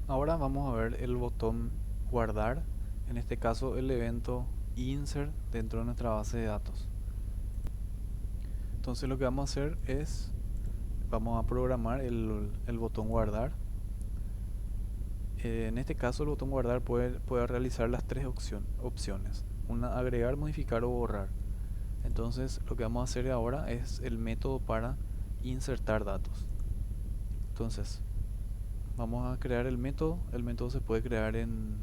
Ahora vamos a ver el botón guardar, en este caso el evento insert dentro de nuestra base de datos. Entonces lo que vamos a hacer es, vamos a programar el botón guardar. En este caso el botón guardar puede realizar las tres opciones. Una, agregar, modificar o borrar. Entonces lo que vamos a hacer ahora es el método para insertar datos. Entonces vamos a crear el método. El método se puede crear en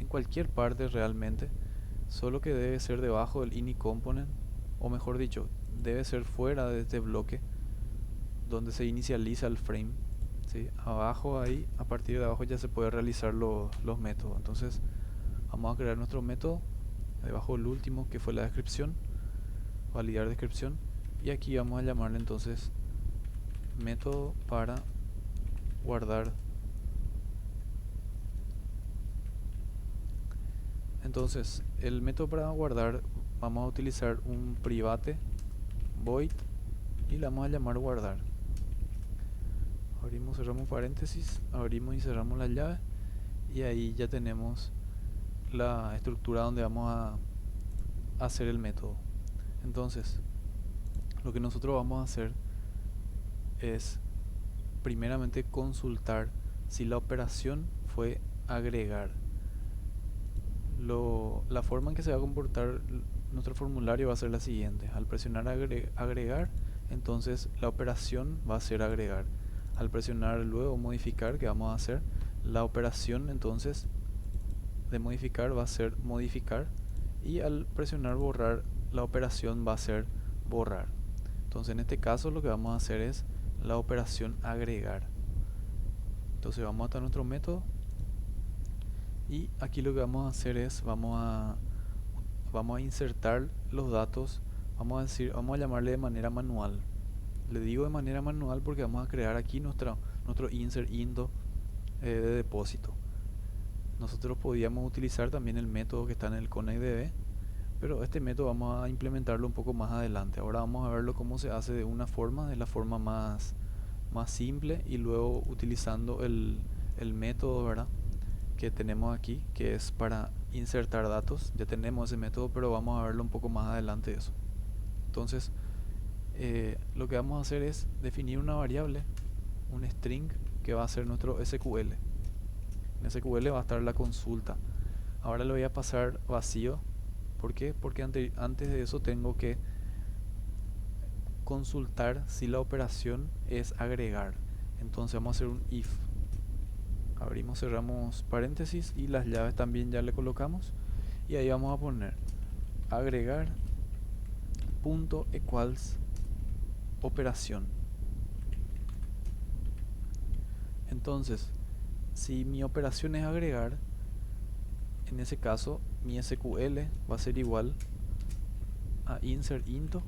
cualquier parte realmente, solo que debe ser debajo del ini component, o mejor dicho, debe ser fuera de este bloque donde se inicializa el frame. ¿Sí? Abajo ahí, a partir de abajo ya se puede realizar los métodos. Entonces vamos a crear nuestro método debajo del último, que fue la descripción, validar descripción, y aquí vamos a llamarle entonces método para guardar. Entonces el método para guardar, vamos a utilizar un private void y le vamos a llamar guardar. Abrimos, cerramos paréntesis, abrimos y cerramos la llave, y ahí ya tenemos la estructura donde vamos a hacer el método. Entonces lo que nosotros vamos a hacer es primeramente consultar si la operación fue agregar. La forma en que se va a comportar nuestro formulario va a ser la siguiente: al presionar agregar, entonces la operación va a ser agregar. Al presionar luego modificar, que vamos a hacer, la operación entonces de modificar va a ser modificar, y al presionar borrar, la operación va a ser borrar. Entonces en este caso lo que vamos a hacer es la operación agregar. Entonces vamos a nuestro método, y aquí lo que vamos a hacer es vamos a insertar los datos. Vamos a llamarle de manera manual. Le digo de manera manual porque vamos a crear aquí nuestro insert into de depósito. Nosotros podíamos utilizar también el método que está en el connectDB, pero este método vamos a implementarlo un poco más adelante. Ahora vamos a verlo cómo se hace de una forma, de la forma más simple, y luego utilizando el método, ¿verdad?, que tenemos aquí, que es para insertar datos. Ya tenemos ese método, pero vamos a verlo un poco más adelante eso. Entonces lo que vamos a hacer es definir una variable, un string, que va a ser nuestro SQL. En SQL va a estar la consulta. Ahora lo voy a pasar vacío. ¿Por qué? Porque antes de eso tengo que consultar si la operación es agregar. Entonces vamos a hacer un if. Abrimos, cerramos paréntesis, y las llaves también ya le colocamos. Y ahí vamos a poner agregar punto equals operación. Entonces, si mi operación es agregar, en ese caso mi SQL va a ser igual a insert into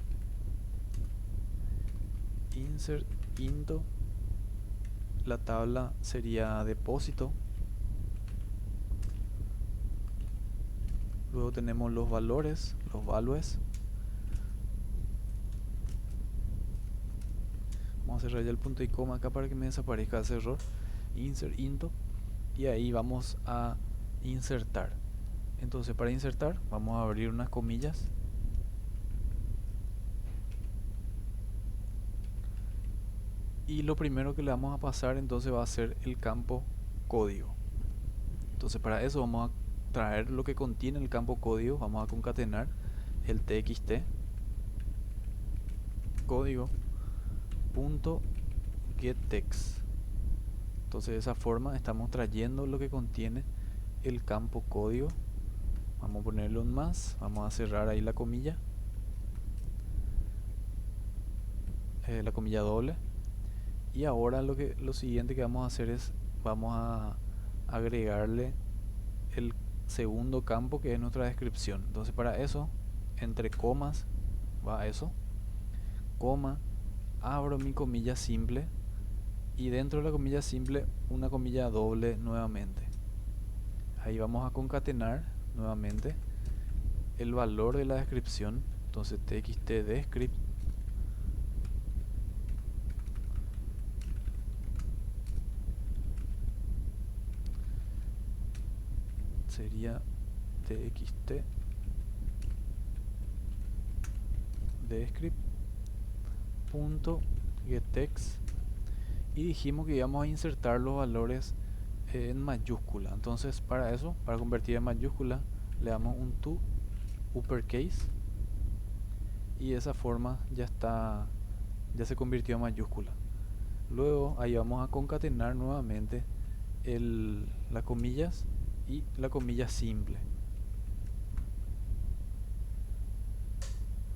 la tabla sería depósito. Luego tenemos los valores, los values. Vamos a cerrar ya el punto y coma acá para que me desaparezca ese error. Insert into, y ahí vamos a insertar. Entonces para insertar vamos a abrir unas comillas, y lo primero que le vamos a pasar entonces va a ser el campo código. Entonces para eso vamos a traer lo que contiene el campo código. Vamos a concatenar el txt código punto getText. Entonces de esa forma estamos trayendo lo que contiene el campo código. Vamos a ponerle un más, vamos a cerrar ahí la comilla doble. Y ahora lo siguiente que vamos a hacer es vamos a agregarle el segundo campo, que es nuestra descripción. Entonces para eso, entre comas va eso, coma, abro mi comilla simple, y dentro de la comilla simple una comilla doble nuevamente. Ahí vamos a concatenar nuevamente el valor de la descripción. Entonces txt descript sería txt descript.getText y dijimos que íbamos a insertar los valores en mayúscula. Entonces para eso, para convertir en mayúscula, le damos un to uppercase y de esa forma ya se convirtió en mayúscula. Luego ahí vamos a concatenar nuevamente las comillas y la comilla simple.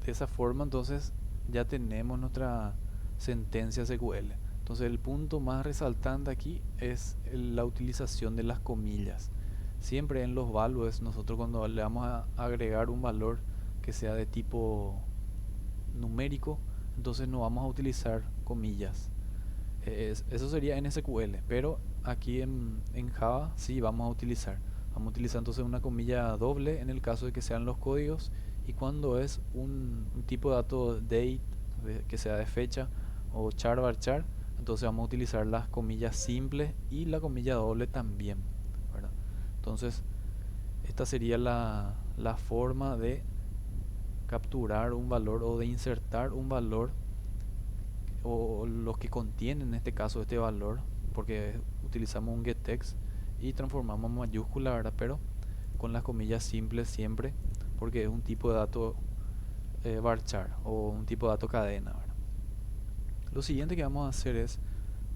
De esa forma entonces ya tenemos nuestra sentencia SQL. Entonces el punto más resaltante aquí es la utilización de las comillas. Siempre en los values, nosotros cuando le vamos a agregar un valor que sea de tipo numérico, entonces no vamos a utilizar comillas. Eso sería en SQL, pero aquí en Java sí vamos a utilizar. Vamos a utilizar entonces una comilla doble en el caso de que sean los códigos, y cuando es un tipo de dato date, que sea de fecha, o char varchar, entonces vamos a utilizar las comillas simples y la comilla doble también, ¿verdad? Entonces esta sería la forma de capturar un valor o de insertar un valor, o los que contienen en este caso este valor, porque utilizamos un getText y transformamos en mayúscula, ¿verdad? Pero con las comillas simples siempre, porque es un tipo de dato varchar o un tipo de dato cadena, ¿verdad? Lo siguiente que vamos a hacer es,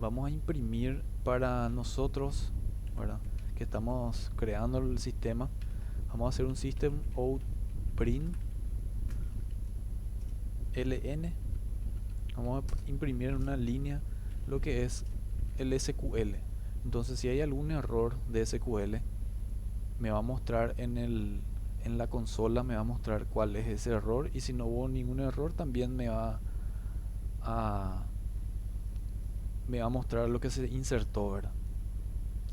vamos a imprimir para nosotros, ¿verdad?, que estamos creando el sistema. Vamos a hacer un system out print ln. Vamos a imprimir en una línea lo que es el SQL. Entonces si hay algún error de SQL, me va a mostrar en la consola, me va a mostrar cuál es ese error, y si no hubo ningún error también a me va a mostrar lo que se insertó, ¿verdad?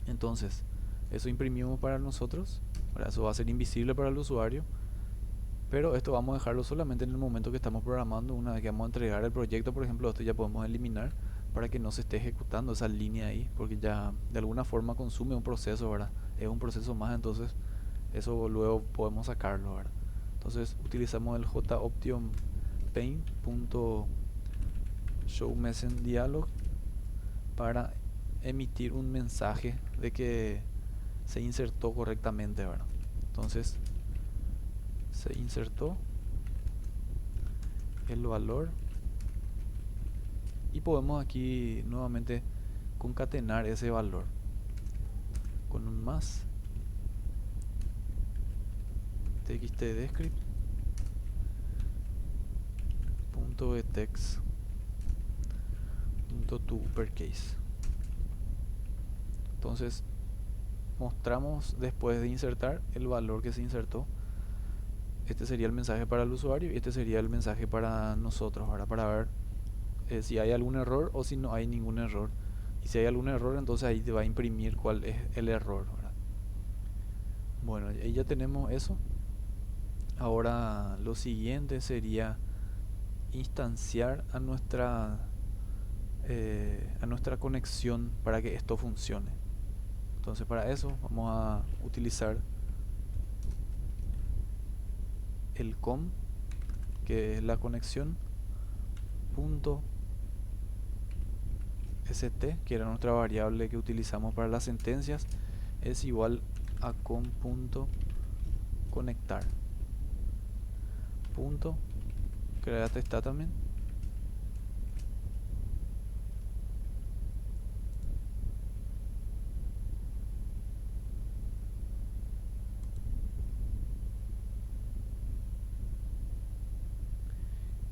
Entonces eso imprimimos para nosotros, ¿verdad? Eso va a ser invisible para el usuario, pero esto vamos a dejarlo solamente en el momento que estamos programando. Una vez que vamos a entregar el proyecto, por ejemplo, esto ya podemos eliminar para que no se esté ejecutando esa línea ahí, porque ya de alguna forma consume un proceso, ¿verdad? Es un proceso más, entonces eso luego podemos sacarlo, ¿verdad? Entonces utilizamos el JOption paint.showMessageDialog para emitir un mensaje de que se insertó correctamente, ¿verdad? Entonces se insertó el valor y podemos aquí nuevamente concatenar ese valor con un más txtDescript.getText.toUpperCase. Entonces mostramos después de insertar el valor que se insertó. Este sería el mensaje para el usuario y este sería el mensaje para nosotros, ¿verdad? Para ver si hay algún error o si no hay ningún error. Y si hay algún error, entonces ahí te va a imprimir cuál es el error, ¿verdad? Bueno, ahí ya tenemos eso. Ahora lo siguiente sería instanciar a nuestra conexión para que esto funcione. Entonces para eso vamos a utilizar el com, que es la conexión, punto st, que era nuestra variable que utilizamos para las sentencias, es igual a com.conectar punto create statement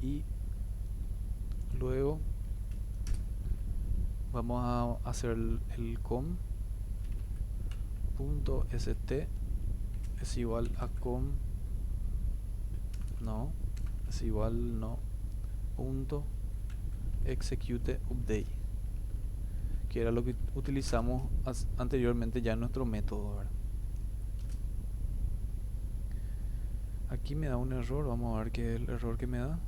y luego vamos a hacer el com.st es igual a es igual punto execute update, que era lo que utilizamos anteriormente ya en nuestro método, ¿verdad? Aquí me da un error, vamos a ver qué es el error que me da.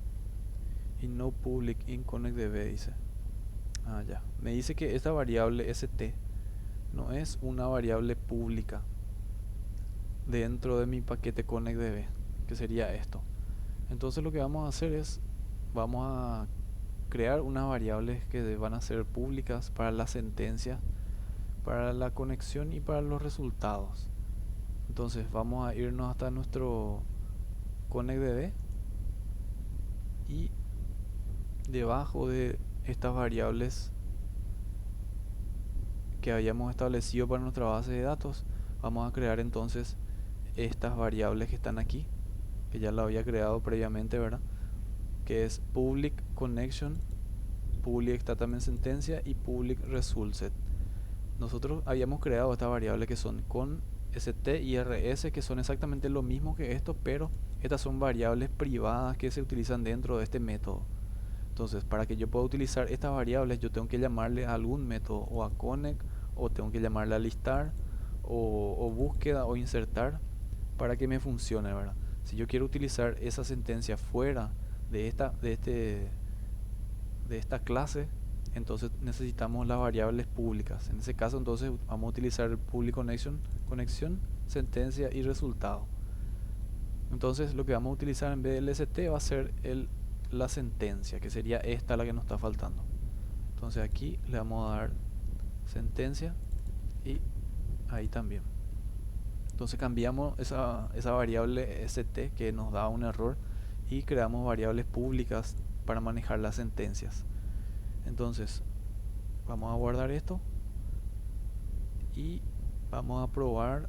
Y no public in connectdb dice. Ya. Me dice que esta variable st no es una variable pública. dentro de mi paquete connectdb, que sería esto. Entonces lo que vamos a hacer es, vamos a crear unas variables que van a ser públicas para la sentencia, para la conexión y para los resultados. Entonces vamos a irnos hasta nuestro connectdb y debajo de estas variables que habíamos establecido para nuestra base de datos, vamos a crear entonces estas variables que están aquí, que ya lo había creado previamente, ¿verdad? Que es public connection, public statement sentencia y public result set. Nosotros habíamos creado estas variables que son con st y rs, que son exactamente lo mismo que esto, pero estas son variables privadas que se utilizan dentro de este método. Entonces, para que yo pueda utilizar estas variables, yo tengo que llamarle a algún método, o a connect, o tengo que llamarle a listar, o búsqueda, o insertar, para que me funcione, ¿verdad? Si yo quiero utilizar esa sentencia fuera de esta clase, entonces necesitamos las variables públicas. En ese caso, entonces vamos a utilizar el public connection, conexión, sentencia y resultado. Entonces lo que vamos a utilizar en vez del st va a ser la sentencia, que sería esta la que nos está faltando. Entonces aquí le vamos a dar sentencia y ahí también. Entonces cambiamos esa variable st que nos da un error y creamos variables públicas para manejar las sentencias. Entonces vamos a guardar esto y vamos a probar.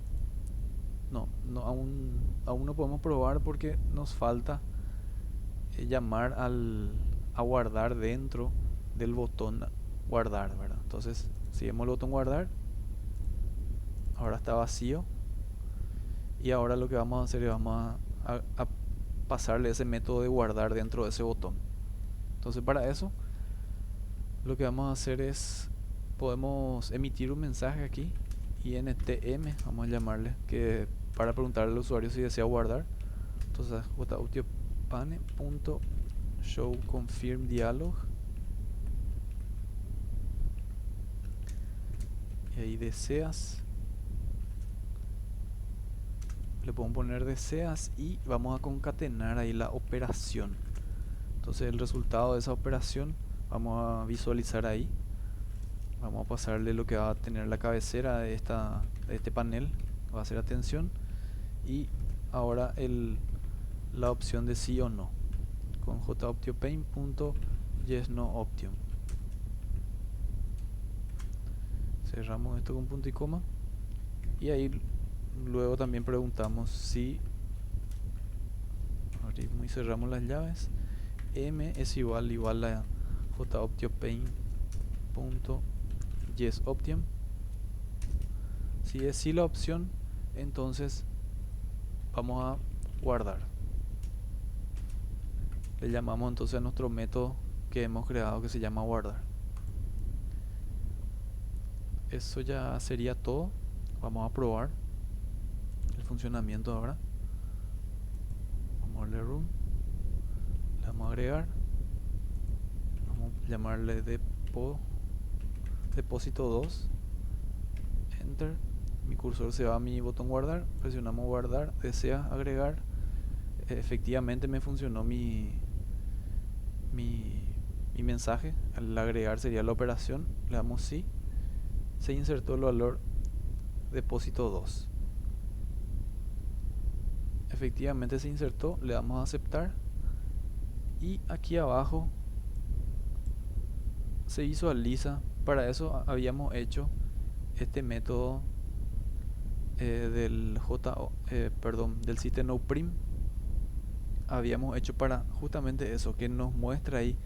No, aún no podemos probar porque nos falta llamar a guardar dentro del botón guardar, ¿verdad? Entonces si vemos el botón guardar, ahora está vacío, y ahora lo que vamos a hacer es vamos a pasarle ese método de guardar dentro de ese botón. Entonces para eso lo que vamos a hacer es, podemos emitir un mensaje aquí, intm, vamos a llamarle, que para preguntarle al usuario si desea guardar. Entonces pane.show confirm dialog, y ahí deseas, le podemos poner deseas y vamos a concatenar ahí la operación. Entonces el resultado de esa operación vamos a visualizar ahí. Vamos a pasarle lo que va a tener la cabecera de este panel, va a ser atención, y ahora la opción de sí o no con joptiopaint.yesNoOption. Cerramos esto con punto y coma, y ahí luego también preguntamos si abrimos y cerramos las llaves. M es igual a joptiopaint.yesOption. Si es sí la opción, entonces vamos a guardar. Le llamamos entonces a nuestro método que hemos creado, que se llama guardar. Eso ya sería todo. Vamos a probar el funcionamiento ahora. Vamos a darle room, le vamos a agregar, vamos a llamarle depósito 2, enter. Mi cursor se va a mi botón guardar, presionamos guardar, desea agregar. Efectivamente me funcionó mi mensaje. Al agregar sería la operación, le damos sí, se insertó el valor depósito 2. Efectivamente se insertó, le damos a aceptar, y aquí abajo se visualiza. Para eso habíamos hecho este método del system out prim. Habíamos hecho para justamente eso, que nos muestra ahí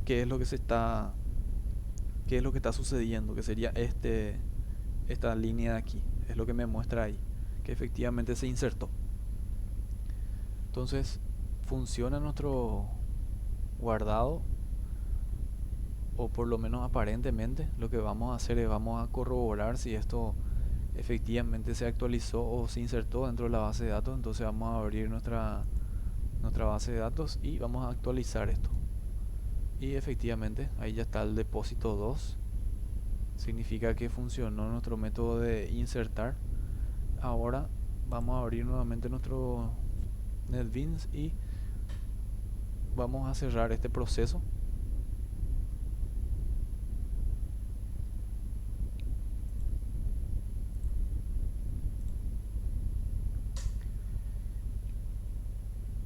qué es lo que está sucediendo, que sería esta línea de aquí, es lo que me muestra ahí, que efectivamente se insertó. Entonces funciona nuestro guardado, o por lo menos aparentemente. Lo que vamos a hacer es vamos a corroborar si esto efectivamente se actualizó o se insertó dentro de la base de datos. Entonces vamos a abrir nuestra base de datos y vamos a actualizar esto, y efectivamente ahí ya está el depósito 2. Significa que funcionó nuestro método de insertar. Ahora Vamos a abrir nuevamente nuestro NetBeans y vamos a cerrar este proceso.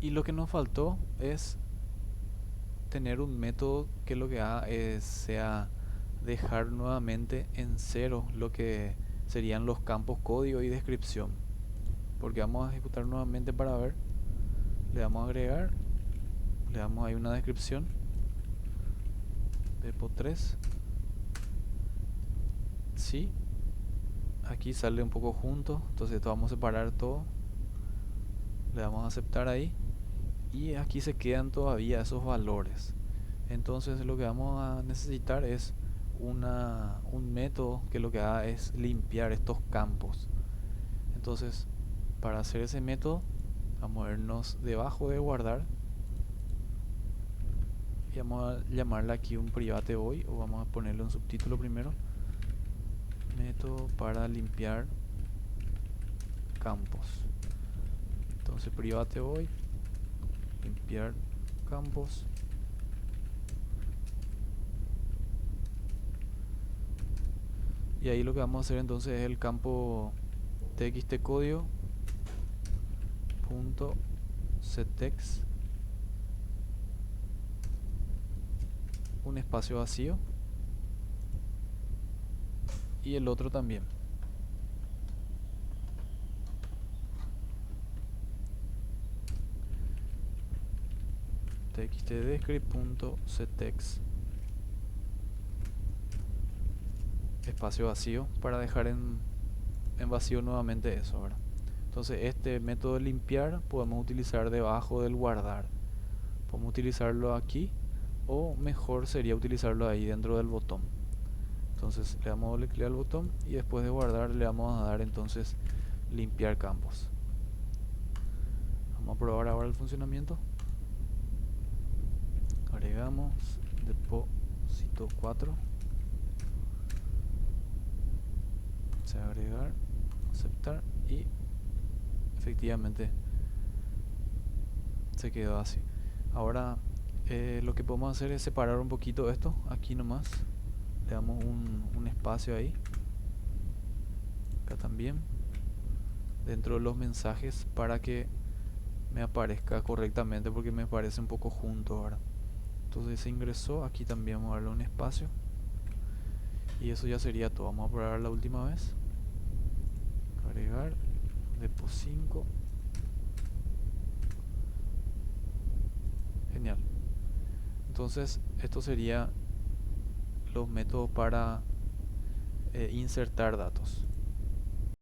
Y lo que nos faltó es tener un método que lo que haga sea dejar nuevamente en cero lo que serían los campos código y descripción, porque vamos a ejecutar nuevamente para ver. Le damos a agregar, le damos ahí una descripción depo 3. Sí, aquí sale un poco junto, entonces esto vamos a separar todo, le damos a aceptar ahí y aquí se quedan todavía esos valores. Entonces lo que vamos a necesitar es un método que lo que haga es limpiar estos campos. Entonces, para hacer ese método, vamos a irnos debajo de guardar y vamos a llamarle aquí un private void, o vamos a ponerle un subtítulo primero, método para limpiar campos. Entonces private void limpiar campos, y ahí lo que vamos a hacer entonces es el campo txt código punto settext, un espacio vacío, y el otro también. txtdescript.settext, espacio vacío, para dejar en vacío nuevamente eso ahora. Entonces este método de limpiar podemos utilizar debajo del guardar, podemos utilizarlo aquí, o mejor sería utilizarlo ahí dentro del botón. Entonces le damos doble clic al botón y después de guardar le vamos a dar entonces limpiar campos. Vamos a probar ahora el funcionamiento. Agregamos depósito 4, se va a agregar, aceptar, y efectivamente se quedó así. Ahora lo que podemos hacer es separar un poquito esto, aquí nomás le damos un espacio ahí, acá también, dentro de los mensajes, para que me aparezca correctamente, porque me parece un poco junto ahora. Entonces se ingresó, aquí también vamos a darle un espacio, y eso ya sería todo. Vamos a probar la última vez, agregar depo 5, genial. Entonces esto sería los métodos para insertar datos.